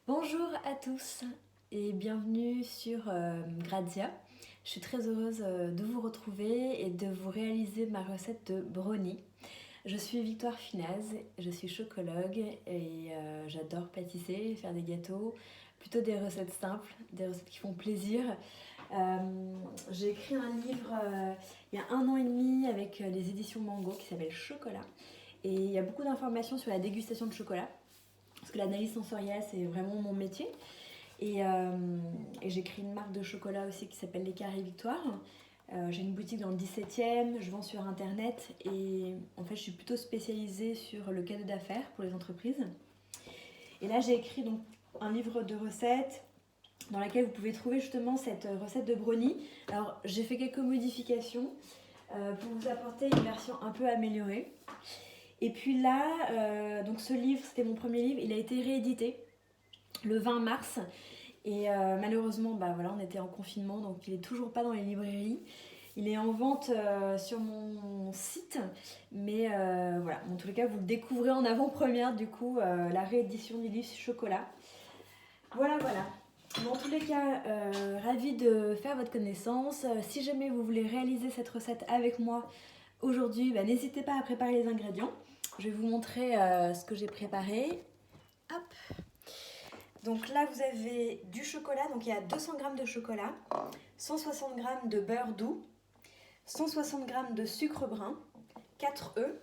Bonjour à tous et bienvenue sur Grazia. Je suis très heureuse de vous retrouver et de vous réaliser ma recette de brownie. Je suis Victoire Finaz, je suis chocologue et j'adore pâtisser, faire des gâteaux, plutôt des recettes simples, des recettes qui font plaisir. J'ai écrit un livre il y a 1 an et demi avec les éditions Mango qui s'appelle Chocolat. Et il y a beaucoup d'informations sur la dégustation de chocolat, parce que l'analyse sensorielle c'est vraiment mon métier. Et j'ai créé une marque de chocolat aussi qui s'appelle Les Carrés Victoire. J'ai une boutique dans le 17e, je vends sur internet et en fait je suis plutôt spécialisée sur le cadeau d'affaires pour les entreprises. Et là j'ai écrit donc un livre de recettes dans lequel vous pouvez trouver justement cette recette de brownie. Alors j'ai fait quelques modifications pour vous apporter une version un peu améliorée. Et puis là, donc ce livre, c'était mon premier livre, il a été réédité le 20 mars. Et malheureusement, bah voilà, on était en confinement, donc il est toujours pas dans les librairies. Il est en vente sur mon site, mais voilà, en tous les cas, vous le découvrez en avant-première, du coup, la réédition du livre Chocolat. Voilà, voilà. Dans tous les cas, ravie de faire votre connaissance. Si jamais vous voulez réaliser cette recette avec moi aujourd'hui, bah, n'hésitez pas à préparer les ingrédients. Je vais vous montrer ce que j'ai préparé. Hop. Donc là, vous avez du chocolat, donc il y a 200 g de chocolat, 160 g de beurre doux, 160 g de sucre brun, 4 œufs.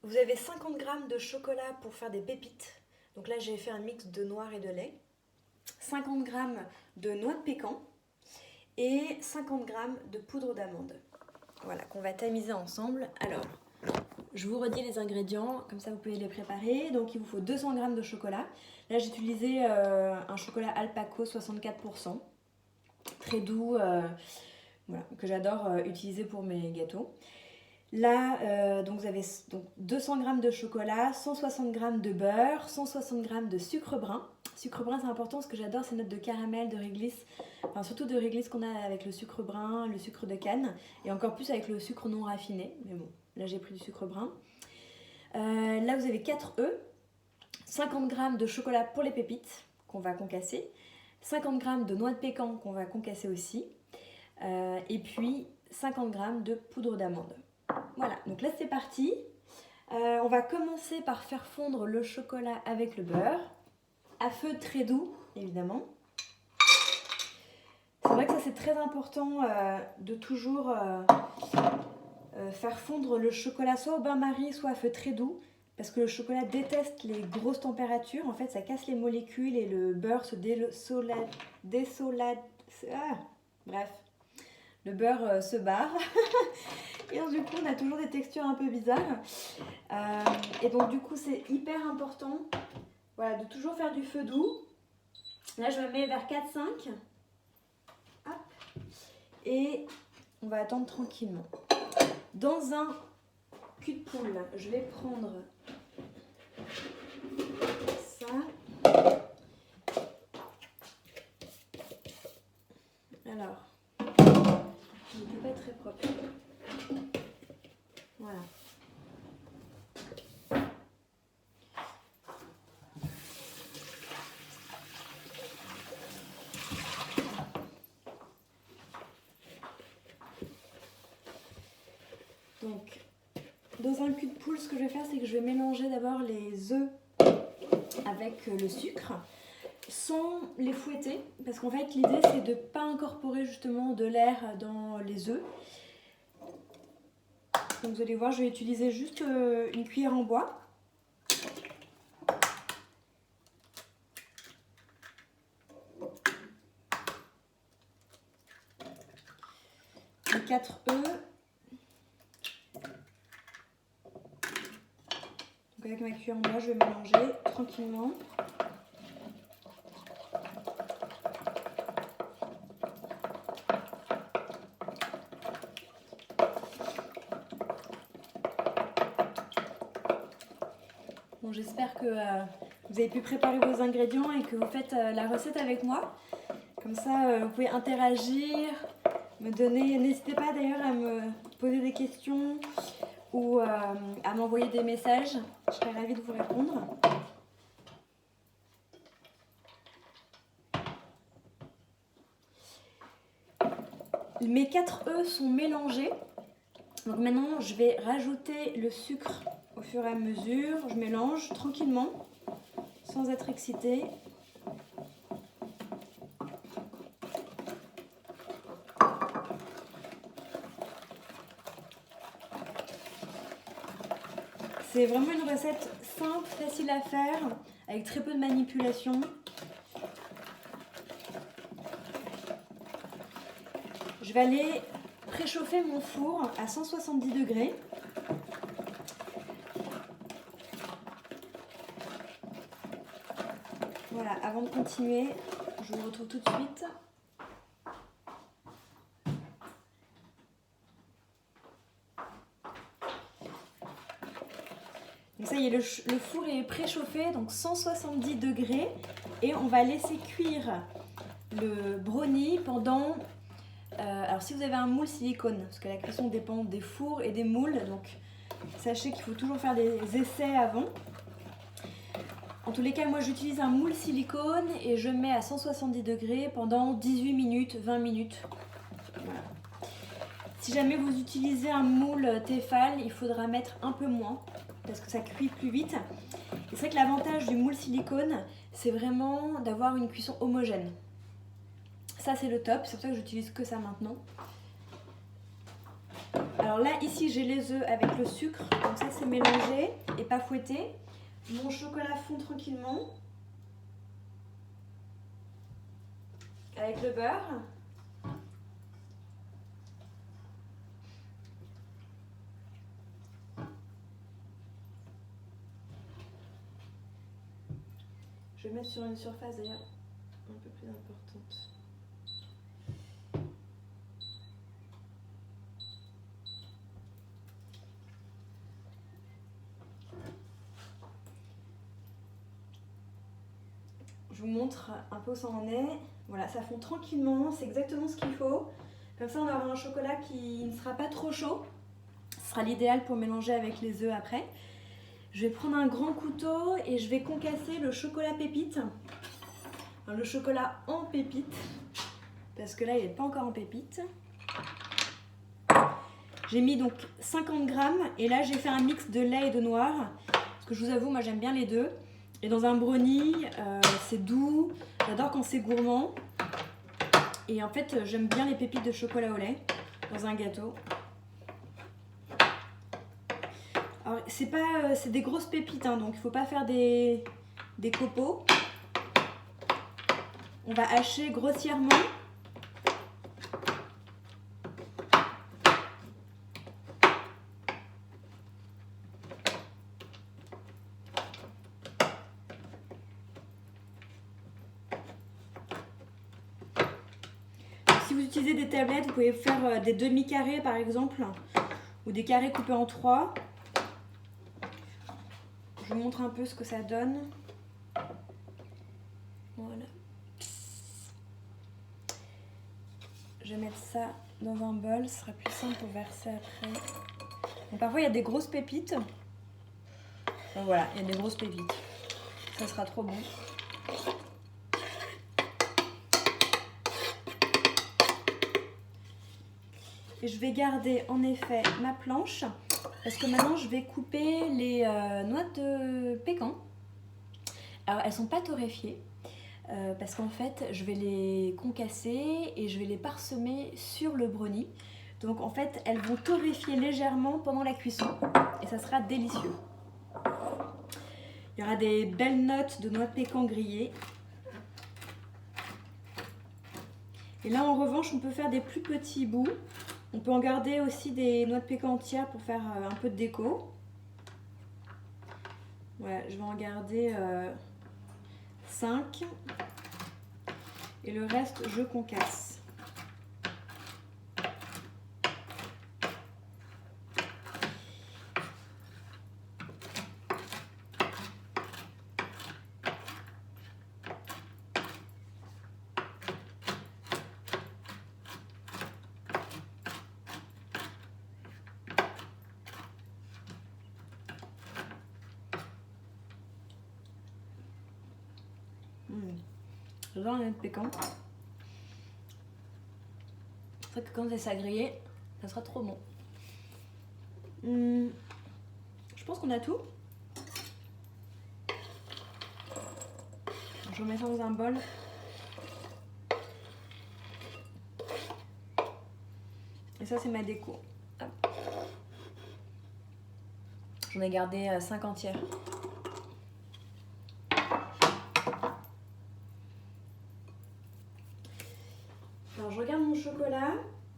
Vous avez 50 g de chocolat pour faire des pépites. Donc là, j'ai fait un mix de noir et de lait. 50 g de noix de pécan et 50 g de poudre d'amande. Voilà, qu'on va tamiser ensemble. Alors, je vous redis les ingrédients, comme ça vous pouvez les préparer. Donc il vous faut 200 g de chocolat. Là j'ai utilisé un chocolat Alpaco 64%, très doux, voilà, que j'adore utiliser pour mes gâteaux. Là, donc vous avez donc 200 g de chocolat, 160 g de beurre, 160 g de sucre brun. Sucre brun c'est important parce que j'adore ces notes de caramel, de réglisse, enfin surtout de réglisse qu'on a avec le sucre brun, le sucre de canne, et encore plus avec le sucre non raffiné. Mais bon, là j'ai pris du sucre brun. Là vous avez 4 œufs, 50 g de chocolat pour les pépites qu'on va concasser, 50 g de noix de pécan qu'on va concasser aussi, et puis 50 g de poudre d'amande. Voilà, donc là c'est parti. On va commencer par faire fondre le chocolat avec le beurre, à feu très doux évidemment. C'est vrai que ça c'est très important de toujours faire fondre le chocolat soit au bain-marie, soit à feu très doux, parce que le chocolat déteste les grosses températures. En fait, ça casse les molécules et le beurre se bref, le beurre se barre. Et donc, du coup, on a toujours des textures un peu bizarres. Et donc, du coup, c'est hyper important, voilà, de toujours faire du feu doux. Là, je me mets vers 4-5. Hop. Et on va attendre tranquillement. Dans un cul de poule, je vais prendre ça. Alors, il n'était pas très propre. Voilà. Donc, dans un cul de poule, ce que je vais faire, c'est que je vais mélanger d'abord les œufs avec le sucre, sans les fouetter, parce qu'en fait l'idée c'est de ne pas incorporer justement de l'air dans les œufs. Donc vous allez voir, je vais utiliser juste une cuillère en bois. Les 4 œufs. Donc avec ma cuillère en bois, je vais mélanger tranquillement. Bon, j'espère que vous avez pu préparer vos ingrédients et que vous faites la recette avec moi. Comme ça, vous pouvez interagir, me donner. N'hésitez pas d'ailleurs à me poser des questions ou à m'envoyer des messages. Je serai ravie de vous répondre. Mes 4 œufs sont mélangés. Donc maintenant, je vais rajouter le sucre au fur et à mesure. Je mélange tranquillement, sans être excitée. C'est vraiment une recette simple, facile à faire, avec très peu de manipulation. Je vais aller préchauffer mon four à 170 degrés. Voilà, avant de continuer, je vous retrouve tout de suite. Donc ça y est, le four est préchauffé, donc 170 degrés. Et on va laisser cuire le brownie pendant... alors si vous avez un moule silicone, parce que la cuisson dépend des fours et des moules, donc sachez qu'il faut toujours faire des essais avant. En tous les cas, moi j'utilise un moule silicone et je mets à 170 degrés pendant 18 minutes, 20 minutes. Voilà. Si jamais vous utilisez un moule Tefal, il faudra mettre un peu moins parce que ça cuit plus vite. Et c'est vrai que l'avantage du moule silicone, c'est vraiment d'avoir une cuisson homogène. Ça c'est le top, c'est pour ça que j'utilise que ça maintenant. Alors là, ici j'ai les œufs avec le sucre, donc ça c'est mélangé et pas fouetté. Mon chocolat fond tranquillement avec le beurre. Je vais mettre sur une surface d'ailleurs un peu plus importante. Je vous montre un peu où ça en est. Voilà, ça fond tranquillement, c'est exactement ce qu'il faut. Comme ça, on aura un chocolat qui ne sera pas trop chaud. Ce sera l'idéal pour mélanger avec les œufs après. Je vais prendre un grand couteau et je vais concasser le chocolat pépite. Alors, le chocolat en pépite, parce que là, il n'est pas encore en pépite. J'ai mis donc 50 grammes et là, j'ai fait un mix de lait et de noir. Parce que je vous avoue, moi, j'aime bien les deux. Et dans un brownie, c'est doux. J'adore quand c'est gourmand. Et en fait, j'aime bien les pépites de chocolat au lait dans un gâteau. Alors, c'est des grosses pépites, hein, donc il ne faut pas faire des copeaux. On va hacher grossièrement. Si vous utilisez des tablettes, vous pouvez faire des demi-carrés par exemple, ou des carrés coupés en 3. Je vous montre un peu ce que ça donne. Voilà. Je vais mettre ça dans un bol, ce sera plus simple pour verser après. Donc, parfois il y a des grosses pépites. Donc voilà, il y a des grosses pépites. Ça sera trop bon. Et je vais garder en effet ma planche parce que maintenant je vais couper les noix de pécan. Alors elles sont pas torréfiées parce qu'en fait je vais les concasser et je vais les parsemer sur le brownie. Donc en fait elles vont torréfier légèrement pendant la cuisson et ça sera délicieux. Il y aura des belles notes de noix de pécan grillées. Et là en revanche on peut faire des plus petits bouts. On peut en garder aussi des noix de pécan entières pour faire un peu de déco. Voilà, je vais en garder 5. Et le reste, je concasse. J'adore la noix de pécan. C'est vrai que quand ça griller, ça sera trop bon. Je pense qu'on a tout. Je remets ça dans un bol. Et ça, c'est ma déco. Hop. J'en ai gardé 5 entières. Alors, je regarde mon chocolat.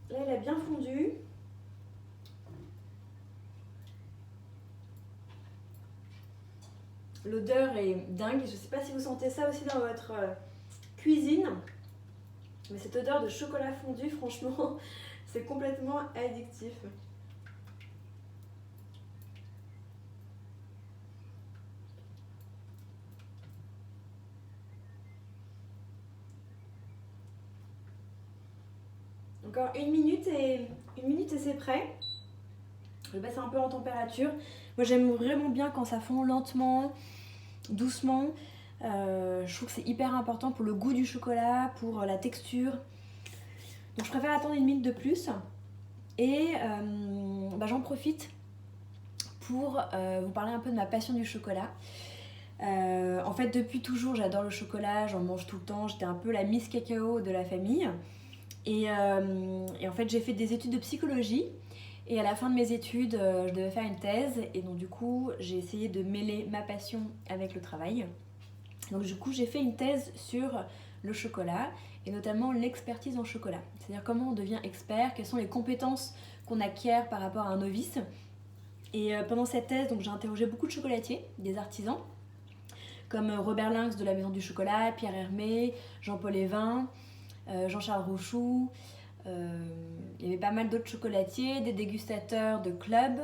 Là, il a bien fondu. L'odeur est dingue. Je ne sais pas si vous sentez ça aussi dans votre cuisine. Mais cette odeur de chocolat fondu, franchement, c'est complètement addictif. Encore une minute et c'est prêt. Je vais passer un peu en température. Moi, j'aime vraiment bien quand ça fond lentement, doucement. Je trouve que c'est hyper important pour le goût du chocolat, pour la texture. Donc je préfère attendre une minute de plus. Et j'en profite pour vous parler un peu de ma passion du chocolat. En fait, depuis toujours, j'adore le chocolat, j'en mange tout le temps. J'étais un peu la Miss Cacao de la famille. Et en fait, j'ai fait des études de psychologie. Et à la fin de mes études, je devais faire une thèse. Et donc du coup, j'ai essayé de mêler ma passion avec le travail. Donc du coup, j'ai fait une thèse sur le chocolat et notamment l'expertise en chocolat. C'est-à-dire comment on devient expert, quelles sont les compétences qu'on acquiert par rapport à un novice. Et pendant cette thèse, donc, j'ai interrogé beaucoup de chocolatiers, des artisans, comme Robert Lynx de la Maison du Chocolat, Pierre Hermé, Jean-Paul Evin, Jean-Charles Rochoux. Il y avait pas mal d'autres chocolatiers, des dégustateurs de clubs.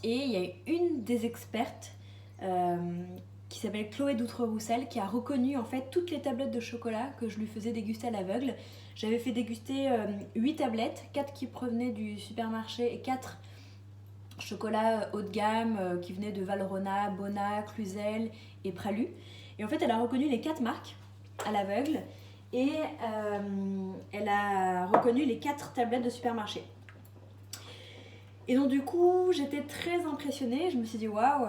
Et il y a une des expertes qui s'appelle Chloé Doutre-Roussel, qui a reconnu en fait toutes les tablettes de chocolat que je lui faisais déguster à l'aveugle. J'avais fait déguster 8 tablettes, 4 qui provenaient du supermarché et 4 chocolats haut de gamme qui venaient de Valrhona, Bona, Cluzel et Pralu. Et en fait, elle a reconnu les 4 marques à l'aveugle et elle a reconnu les 4 tablettes de supermarché. Et donc du coup, j'étais très impressionnée. Je me suis dit waouh,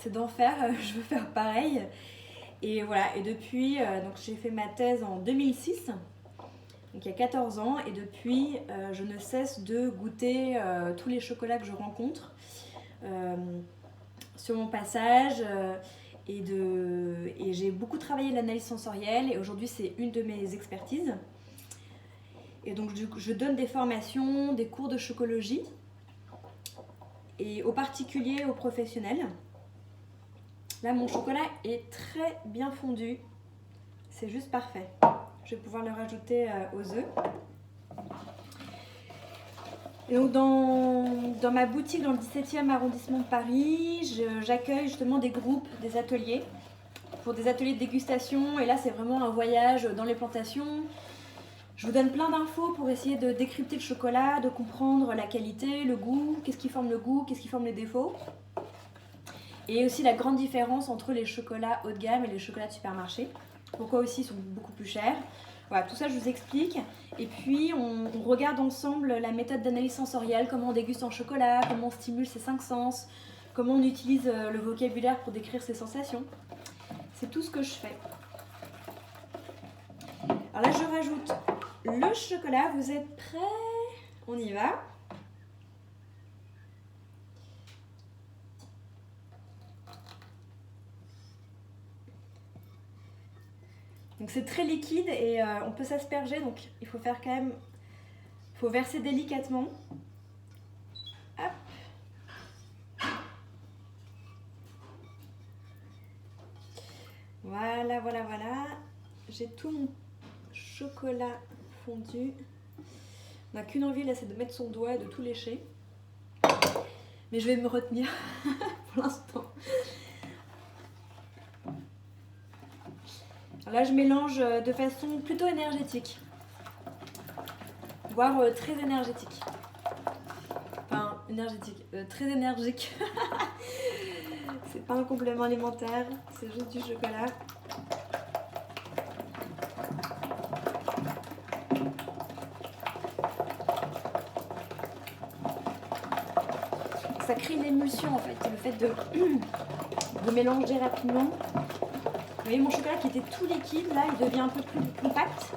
c'est d'enfer, je veux faire pareil. Et voilà, et depuis, donc j'ai fait ma thèse en 2006, donc il y a 14 ans, et depuis, je ne cesse de goûter tous les chocolats que je rencontre sur mon passage. Et j'ai beaucoup travaillé l'analyse sensorielle, et aujourd'hui c'est une de mes expertises. Et donc je donne des formations, des cours de chocologie, et aux particuliers, aux professionnels. Là, mon chocolat est très bien fondu. C'est juste parfait. Je vais pouvoir le rajouter aux œufs. Et donc, dans ma boutique dans le 17e arrondissement de Paris, j'accueille justement des groupes, des ateliers, pour des ateliers de dégustation. Et là, c'est vraiment un voyage dans les plantations. Je vous donne plein d'infos pour essayer de décrypter le chocolat, de comprendre la qualité, le goût, qu'est-ce qui forme le goût, qu'est-ce qui forme les défauts. Et aussi la grande différence entre les chocolats haut de gamme et les chocolats de supermarché. Pourquoi aussi ils sont beaucoup plus chers. Voilà, tout ça je vous explique. Et puis on regarde ensemble la méthode d'analyse sensorielle, comment on déguste en chocolat, comment on stimule ses 5 sens, comment on utilise le vocabulaire pour décrire ses sensations. C'est tout ce que je fais. Alors là je rajoute le chocolat. Vous êtes prêts? On y va. Donc c'est très liquide et on peut s'asperger, donc il faut faire quand même, il faut verser délicatement. Hop. Voilà, voilà, voilà. J'ai tout mon chocolat fondu. On n'a qu'une envie là, c'est de mettre son doigt et de tout lécher. Mais je vais me retenir pour l'instant. Là, je mélange de façon plutôt énergétique, voire très énergétique. Enfin, énergétique, très énergique. C'est pas un complément alimentaire, c'est juste du chocolat. ça crée une émulsion en fait, le fait de mélanger rapidement. Vous voyez mon chocolat qui était tout liquide, là il devient un peu plus compact.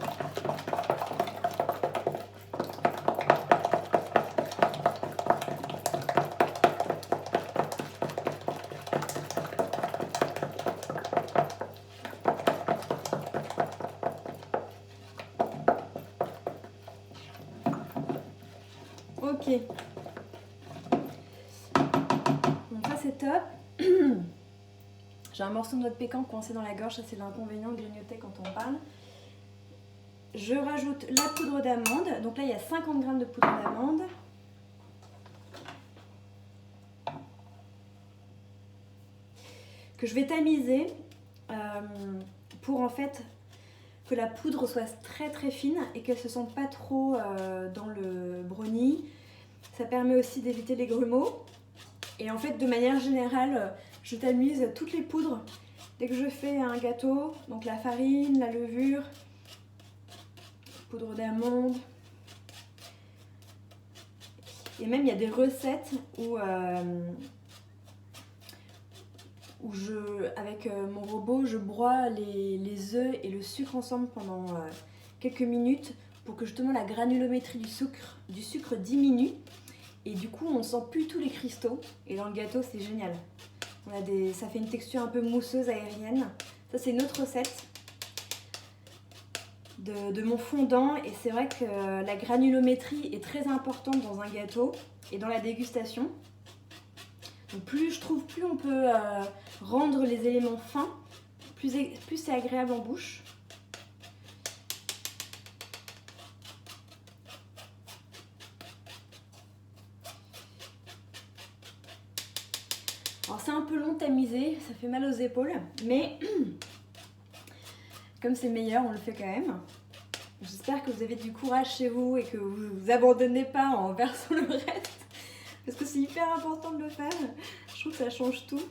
Ok. Donc ça c'est top. J'ai un morceau de noix de pécan coincé dans la gorge, ça c'est l'inconvénient de grignoter quand on parle. Je rajoute la poudre d'amande. Donc là il y a 50 g de poudre d'amande. Que je vais tamiser pour en fait que la poudre soit très très fine et qu'elle ne se sente pas trop dans le brownie. Ça permet aussi d'éviter les grumeaux. Et en fait, de manière générale, je tamise toutes les poudres dès que je fais un gâteau. Donc la farine, la levure, poudre d'amande. Et même il y a des recettes où, avec mon robot, je broie les œufs et le sucre ensemble pendant quelques minutes pour que justement la granulométrie du sucre diminue. Et du coup, on sent plus tous les cristaux. Et dans le gâteau, c'est génial. Ça fait une texture un peu mousseuse, aérienne. Ça, c'est une autre recette de mon fondant. Et c'est vrai que la granulométrie est très importante dans un gâteau et dans la dégustation. Donc plus on peut rendre les éléments fins, plus c'est agréable en bouche. Alors c'est un peu long tamisé, ça fait mal aux épaules, mais comme c'est meilleur, on le fait quand même. J'espère que vous avez du courage chez vous et que vous ne vous abandonnez pas en versant le reste. Parce que c'est hyper important de le faire. Je trouve que ça change tout.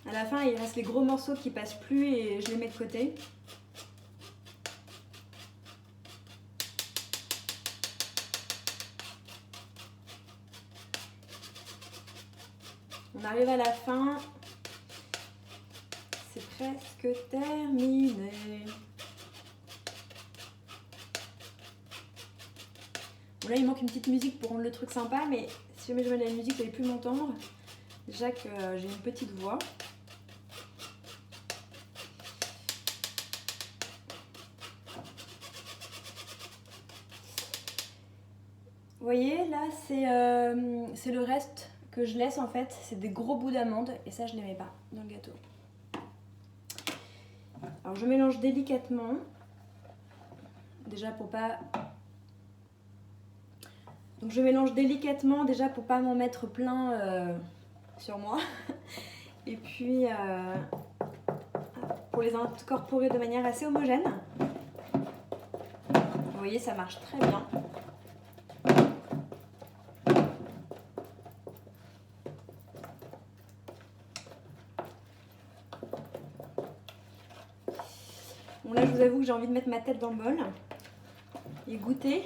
À la fin, il reste les gros morceaux qui passent plus et je les mets de côté. On arrive à la fin. C'est presque terminé. Bon, là, il manque une petite musique pour rendre le truc sympa, mais si jamais je mets de la musique, vous n'allez plus m'entendre. Déjà que j'ai une petite voix. Vous voyez, là, c'est le reste que je laisse en fait. C'est des gros bouts d'amande et ça, je ne les mets pas dans le gâteau. Alors, je mélange délicatement. Déjà pour pas... Donc je mélange délicatement déjà pour pas m'en mettre plein sur moi. Et puis pour les incorporer de manière assez homogène. Vous voyez, ça marche très bien. Bon là, je vous avoue que j'ai envie de mettre ma tête dans le bol et goûter.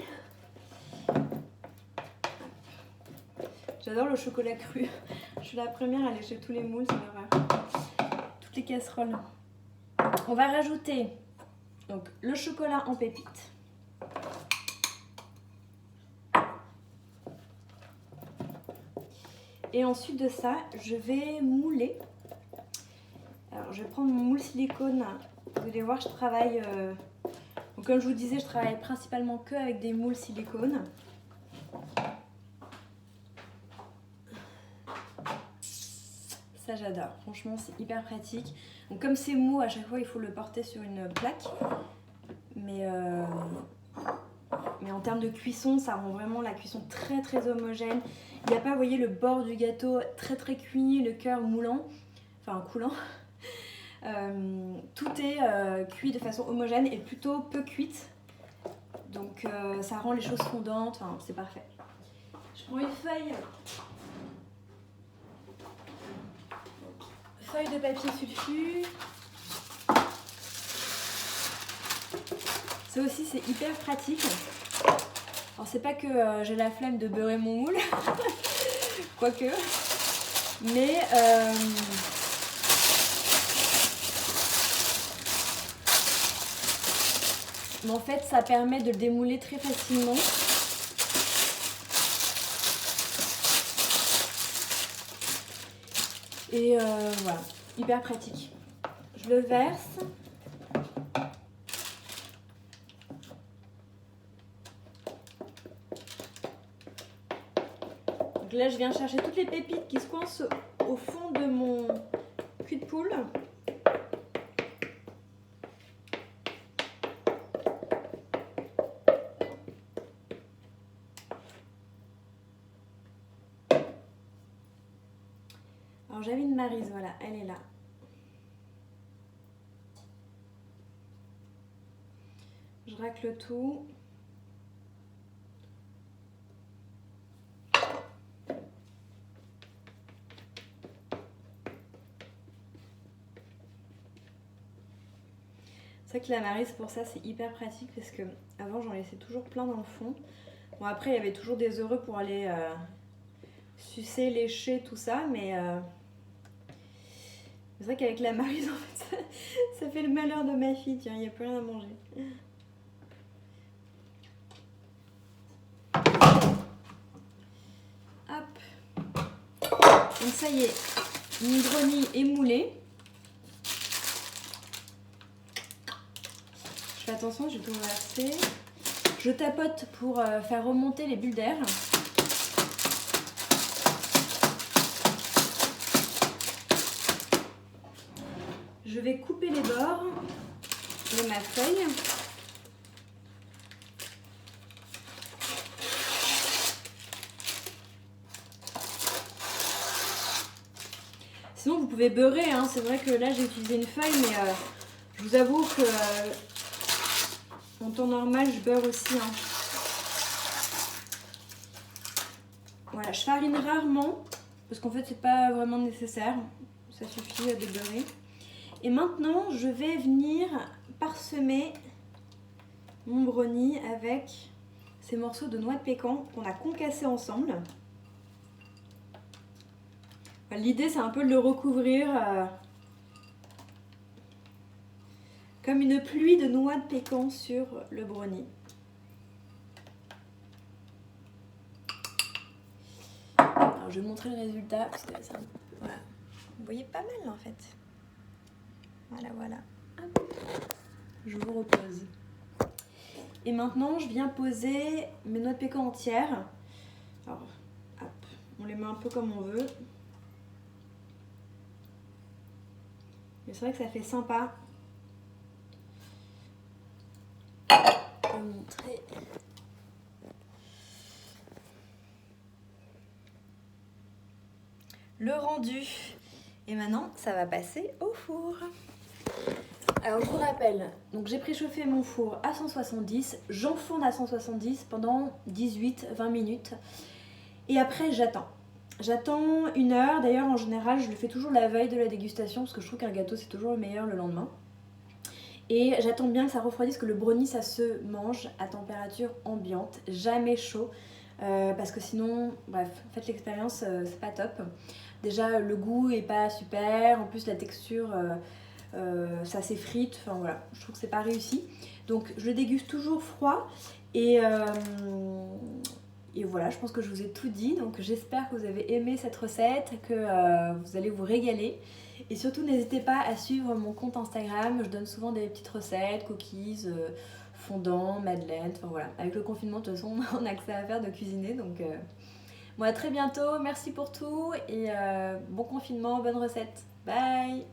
J'adore le chocolat cru. Je suis la première à lécher tous les moules, c'est l'horreur. Toutes les casseroles. On va rajouter donc le chocolat en pépites. Et ensuite de ça, je vais mouler. Alors, je vais prendre mon moule silicone. Vous allez voir, je travaille... Donc, comme je vous disais, je travaille principalement que avec des moules silicone. Ça, j'adore. Franchement, c'est hyper pratique. Donc, comme c'est mou, à chaque fois, il faut le porter sur une plaque. Mais en termes de cuisson, ça rend vraiment la cuisson très très homogène. Il n'y a pas, vous voyez, le bord du gâteau très très cuit, le cœur moulant, enfin coulant. Tout est cuit de façon homogène et plutôt peu cuite. Donc ça rend les choses fondantes, enfin, c'est parfait. Je prends une feuille de papier sulfu. Ça aussi, c'est hyper pratique. Alors c'est pas que j'ai la flemme de beurrer mon moule, quoique. Mais en fait, ça permet de le démouler très facilement. Et voilà, hyper pratique. Je le verse. Donc là, je viens chercher toutes les pépites qui se coincent au fond de mon cul de poule. Alors j'avais une Maryse, voilà, elle est là. Je racle tout. C'est vrai que la Maryse pour ça c'est hyper pratique parce que avant j'en laissais toujours plein dans le fond. Bon après il y avait toujours des heureux pour aller sucer, lécher, tout ça, mais c'est vrai qu'avec la Maryse en fait ça fait le malheur de ma fille, tiens, il n'y a plus rien à manger. Hop. Donc ça y est, mon brownie est moulé. Je fais attention, je vais tout renverser. Je tapote pour faire remonter les bulles d'air. Je vais couper les bords de ma feuille. Sinon vous pouvez beurrer, hein. C'est vrai que là j'ai utilisé une feuille, mais je vous avoue que en temps normal je beurre aussi. Hein. Voilà, je farine rarement parce qu'en fait c'est pas vraiment nécessaire, ça suffit de beurrer. Et maintenant je vais venir parsemer mon brownie avec ces morceaux de noix de pécan qu'on a concassés ensemble. L'idée c'est un peu de le recouvrir comme une pluie de noix de pécan sur le brownie. Alors je vais vous montrer le résultat parce que ça, voilà. Vous voyez pas mal en fait. Voilà, voilà. Hop. Je vous repose. Et maintenant je viens poser mes noix de pécan entières. Alors hop, on les met un peu comme on veut. Mais c'est vrai que ça fait sympa. Je vais vous montrer. Le rendu. Et maintenant, ça va passer au four. Alors, je vous rappelle, donc j'ai préchauffé mon four à 170, j'enfourne à 170 pendant 18-20 minutes. Et après, j'attends. J'attends 1 heure. D'ailleurs, en général, je le fais toujours la veille de la dégustation parce que je trouve qu'un gâteau, c'est toujours le meilleur le lendemain. Et j'attends bien que ça refroidisse, que le brownie, ça se mange à température ambiante, jamais chaud. Parce que sinon, bref, faites l'expérience, c'est pas top. Déjà, le goût est pas super. En plus, la texture, ça s'effrite. Enfin voilà, je trouve que c'est pas réussi. Donc, je le déguste toujours froid. Et voilà, je pense que je vous ai tout dit. Donc j'espère que vous avez aimé cette recette, que vous allez vous régaler. Et surtout, n'hésitez pas à suivre mon compte Instagram. Je donne souvent des petites recettes, cookies, fondants, madeleines. Enfin voilà, avec le confinement, de toute façon, on a que ça à faire de cuisiner. Donc bon, à très bientôt. Merci pour tout et bon confinement, bonne recette. Bye!